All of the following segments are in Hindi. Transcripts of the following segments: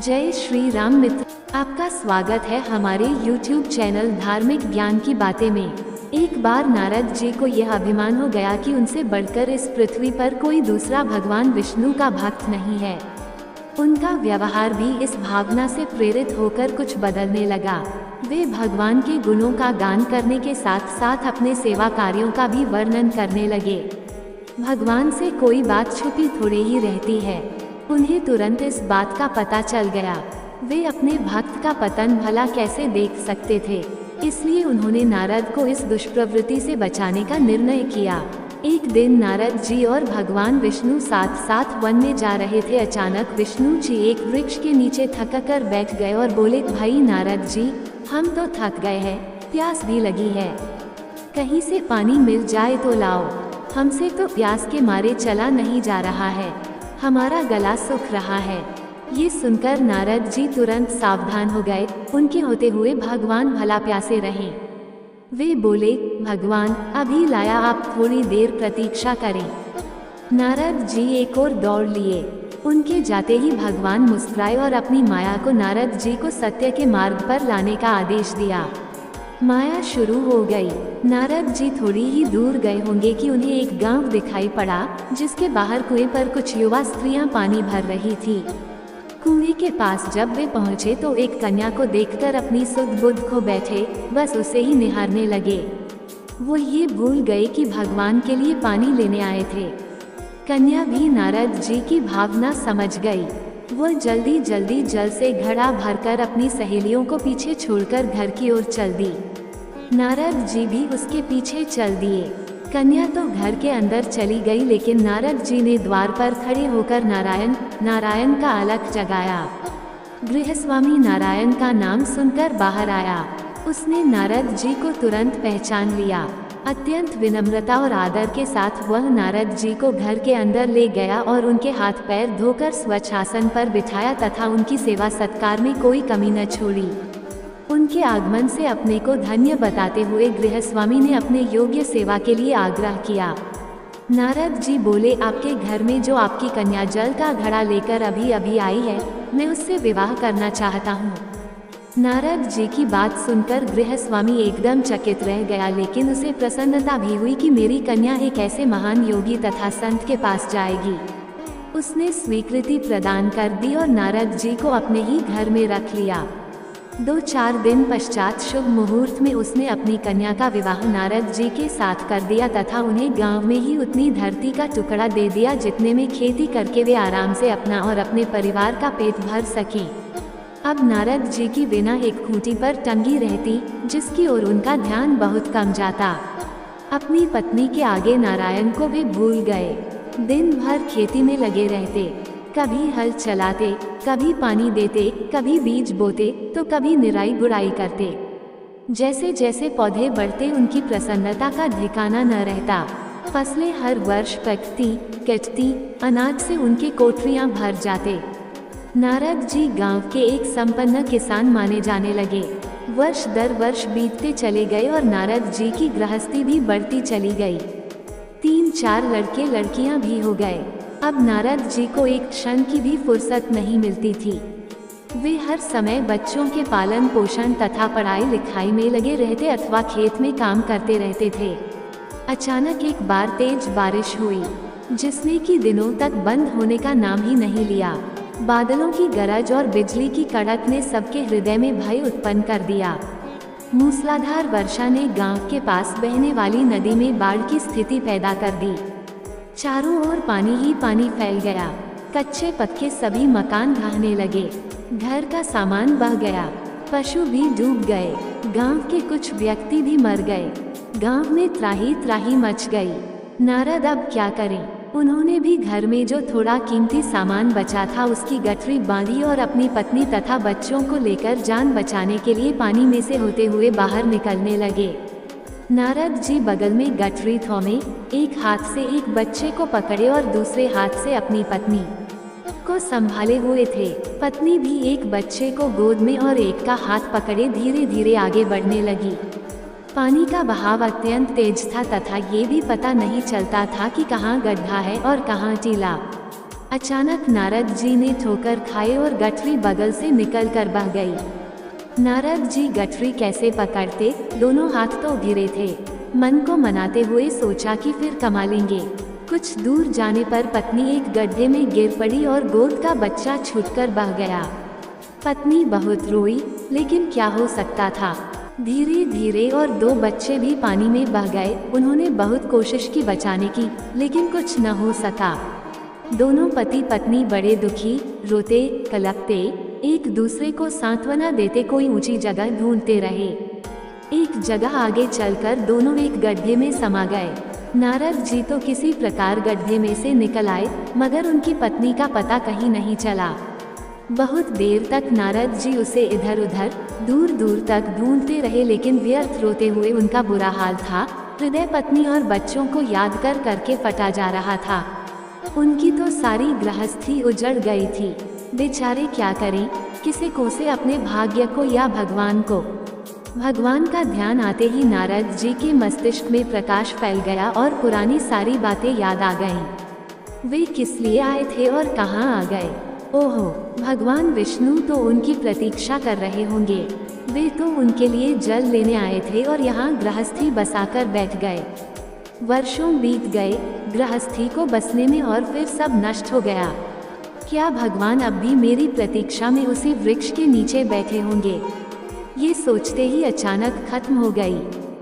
जय श्री राम मित्र, आपका स्वागत है हमारे YouTube चैनल धार्मिक ज्ञान की बातें में। एक बार नारद जी को यह अभिमान हो गया कि उनसे बढ़कर इस पृथ्वी पर कोई दूसरा भगवान विष्णु का भक्त नहीं है। उनका व्यवहार भी इस भावना से प्रेरित होकर कुछ बदलने लगा। वे भगवान के गुणों का गान करने के साथ साथ अपने सेवा कार्यों का भी वर्णन करने लगे। भगवान से कोई बात छुपी थोड़ी ही रहती है। उन्हें तुरंत इस बात का पता चल गया। वे अपने भक्त का पतन भला कैसे देख सकते थे, इसलिए उन्होंने नारद को इस दुष्प्रवृत्ति से बचाने का निर्णय किया। एक दिन नारद जी और भगवान विष्णु साथ साथ वन में जा रहे थे। अचानक विष्णु जी एक वृक्ष के नीचे थक कर बैठ गए और बोले, भाई नारद जी, हम तो थक गए हैं, प्यास भी लगी है, कहीं से पानी मिल जाए तो लाओ। हमसे तो प्यास के मारे चला नहीं जा रहा है, हमारा गला सूख रहा है। ये सुनकर नारद जी तुरंत सावधान हो गए। उनके होते हुए भगवान भला प्यासे रहे। वे बोले, भगवान अभी लाया, आप थोड़ी देर प्रतीक्षा करें। नारद जी एक और दौड़ लिए। उनके जाते ही भगवान मुस्कुराए और अपनी माया को नारद जी को सत्य के मार्ग पर लाने का आदेश दिया। माया शुरू हो गई। नारद जी थोड़ी ही दूर गए होंगे कि उन्हें एक गांव दिखाई पड़ा, जिसके बाहर कुएं पर कुछ युवा स्त्रियां पानी भर रही थी। कुएं के पास जब वे पहुंचे तो एक कन्या को देखकर अपनी सुध बुध खो बैठे, बस उसे ही निहारने लगे। वो ये भूल गए कि भगवान के लिए पानी लेने आए थे। कन्या भी नारद जी की भावना समझ गई। वो जल्दी जल्दी जल से घड़ा भरकर अपनी सहेलियों को पीछे छोड़कर घर की ओर चल दी। नारद जी भी उसके पीछे चल दिए। कन्या तो घर के अंदर चली गई, लेकिन नारद जी ने द्वार पर खड़े होकर नारायण नारायण का अलख जगाया। गृहस्वामी नारायण का नाम सुनकर बाहर आया। उसने नारद जी को तुरंत पहचान लिया। अत्यंत विनम्रता और आदर के साथ वह नारद जी को घर के अंदर ले गया और उनके हाथ पैर धोकर स्वच्छ आसन पर बिठाया तथा उनकी सेवा सत्कार में कोई कमी न छोड़ी। उनके आगमन से अपने को धन्य बताते हुए गृहस्वामी ने अपने योग्य सेवा के लिए आग्रह किया। नारद जी बोले, आपके घर में जो आपकी कन्या जल का घड़ा लेकर अभी अभी आई है, मैं उससे विवाह करना चाहता हूँ। नारद जी की बात सुनकर गृहस्वामी एकदम चकित रह गया, लेकिन उसे प्रसन्नता भी हुई कि मेरी कन्या एक ऐसे महान योगी तथा संत के पास जाएगी। उसने स्वीकृति प्रदान कर दी और नारद जी को अपने ही घर में रख लिया। 2-4 दिन पश्चात शुभ मुहूर्त में उसने अपनी कन्या का विवाह नारद जी के साथ कर दिया तथा उन्हें गांव में ही उतनी धरती का टुकड़ा दे दिया जितने में खेती करके वे आराम से अपना और अपने परिवार का पेट भर सकें। अब नारद जी की बिना एक खूंटी पर टंगी रहती, जिसकी ओर उनका ध्यान बहुत कम जाता। अपनी पत्नी के आगे नारायण को वे भूल गए। दिन भर खेती में लगे रहते, कभी हल चलाते, कभी पानी देते, कभी बीज बोते तो कभी निराई गुड़ाई करते। जैसे जैसे पौधे बढ़ते उनकी प्रसन्नता का ठिकाना न रहता। फसलें हर वर्ष पकती कटती, अनाज से उनके कोठरियां भर जाते। नारद जी गांव के एक संपन्न किसान माने जाने लगे। वर्ष दर वर्ष बीतते चले गए और नारद जी की गृहस्थी भी बढ़ती चली गई। 3-4 लड़के लड़कियां भी हो गए। अब नारद जी को एक क्षण की भी फुर्सत नहीं मिलती थी। वे हर समय बच्चों के पालन पोषण तथा पढ़ाई लिखाई में लगे रहते अथवा खेत में काम करते रहते थे। अचानक एक बार तेज बारिश हुई, जिसने कि दिनों तक बंद होने का नाम ही नहीं लिया। बादलों की गरज और बिजली की कड़क ने सबके हृदय में भय उत्पन्न कर दिया। मूसलाधार वर्षा ने गांव के पास बहने वाली नदी में बाढ़ की स्थिति पैदा कर दी। चारों ओर पानी ही पानी फैल गया। कच्चे पक्के सभी मकान ढहने लगे। घर का सामान बह गया। पशु भी डूब गए। गांव के कुछ व्यक्ति भी मर गए। गांव में त्राही त्राही मच गई। नारद अब क्या करें? उन्होंने भी घर में जो थोड़ा कीमती सामान बचा था उसकी गठरी बांधी और अपनी पत्नी तथा बच्चों को लेकर जान बचाने के लिए पानी में से होते हुए बाहर निकलने लगे। नारद जी बगल में गठरी थोमे, एक हाथ से एक बच्चे को पकड़े और दूसरे हाथ से अपनी पत्नी को संभाले हुए थे। पत्नी भी एक बच्चे को गोद में और एक का हाथ पकड़े धीरे धीरे आगे बढ़ने लगी। पानी का बहाव अत्यंत तेज था तथा ये भी पता नहीं चलता था कि कहाँ गड्ढा है और कहाँ टीला। अचानक नारद जी ने ठोकर खाए और गठरी बगल से निकल कर बह गई। नारद जी गठरी कैसे पकड़ते, दोनों हाथ तो घिरे थे। मन को मनाते हुए सोचा कि फिर कमा लेंगे। कुछ दूर जाने पर पत्नी एक गड्ढे में गिर पड़ी और गोद का बच्चा छूटकर बह गया। पत्नी बहुत रोई, लेकिन क्या हो सकता था। धीरे धीरे और 2 बच्चे भी पानी में बह गए। उन्होंने बहुत कोशिश की बचाने की, लेकिन कुछ न हो सका। दोनों पति पत्नी बड़े दुखी, रोते कलपते, एक दूसरे को सांत्वना देते कोई ऊंची जगह ढूंढते रहे। एक जगह आगे चलकर दोनों एक गड्ढे में समा गए। नारद जी तो किसी प्रकार गड्ढे में से निकल आए, मगर उनकी पत्नी का पता कहीं नहीं चला। बहुत देर तक नारद जी उसे इधर उधर दूर दूर तक ढूंढते रहे, लेकिन व्यर्थ। रोते हुए उनका बुरा हाल था। हृदय पत्नी और बच्चों को याद कर करके फटा जा रहा था। उनकी तो सारी गृहस्थी उजड़ गई थी। बेचारे क्या करें, किसे कोसे अपने भाग्य को या भगवान को। भगवान का ध्यान आते ही नारद जी के मस्तिष्क में प्रकाश फैल गया और पुरानी सारी बातें याद आ गईं। वे किस लिए आए थे और कहाँ आ गए। ओहो, भगवान विष्णु तो उनकी प्रतीक्षा कर रहे होंगे। वे तो उनके लिए जल लेने आए थे और यहाँ गृहस्थी बसाकर बैठ गए। वर्षों बीत गए गृहस्थी को बसने में और फिर सब नष्ट हो गया। क्या भगवान अब भी मेरी प्रतीक्षा में उसी वृक्ष के नीचे बैठे होंगे। ये सोचते ही अचानक खत्म हो गई।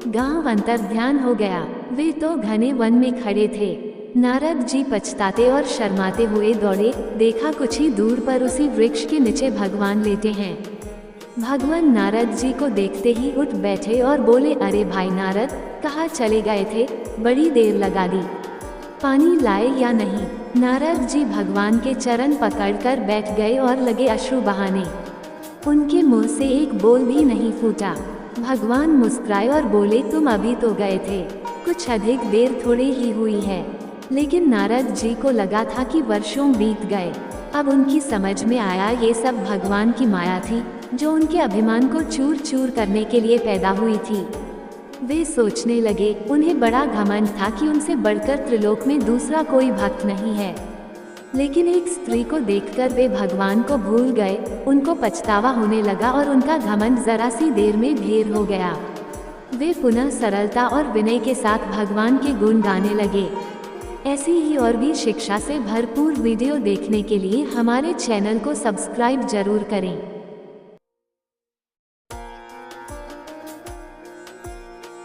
गांव अंतर्ध्यान हो गया। वे तो घने वन में खड़े थे। नारद जी पछताते और शर्माते हुए दौड़े। देखा कुछ ही दूर पर उसी वृक्ष के नीचे भगवान लेटे हैं। भगवान नारद जी को देखते ही उठ बैठे और बोले, अरे भाई नारद, कहाँ चले गए थे, बड़ी देर लगा दी। पानी लाए या नहीं। नारद जी भगवान के चरण पकड़कर बैठ गए और लगे अश्रु बहाने। उनके मुंह से एक बोल भी नहीं फूटा। भगवान मुस्कुराए और बोले, तुम अभी तो गए थे, कुछ अधिक देर थोड़ी ही हुई है। लेकिन नारद जी को लगा था कि वर्षों बीत गए। अब उनकी समझ में आया ये सब भगवान की माया थी, जो उनके अभिमान को चूर चूर करने के लिए पैदा हुई थी। वे सोचने लगे, उन्हें बड़ा घमंड था कि उनसे बढ़कर त्रिलोक में दूसरा कोई भक्त नहीं है। लेकिन एक स्त्री को देखकर वे भगवान को भूल गए। उनको पछतावा होने लगा और उनका घमंड जरा सी देर में ढेर हो गया। वे पुनः सरलता और विनय के साथ भगवान के गुण गाने लगे। ऐसी ही और भी शिक्षा से भरपूर वीडियो देखने के लिए हमारे चैनल को सब्सक्राइब जरूर करें।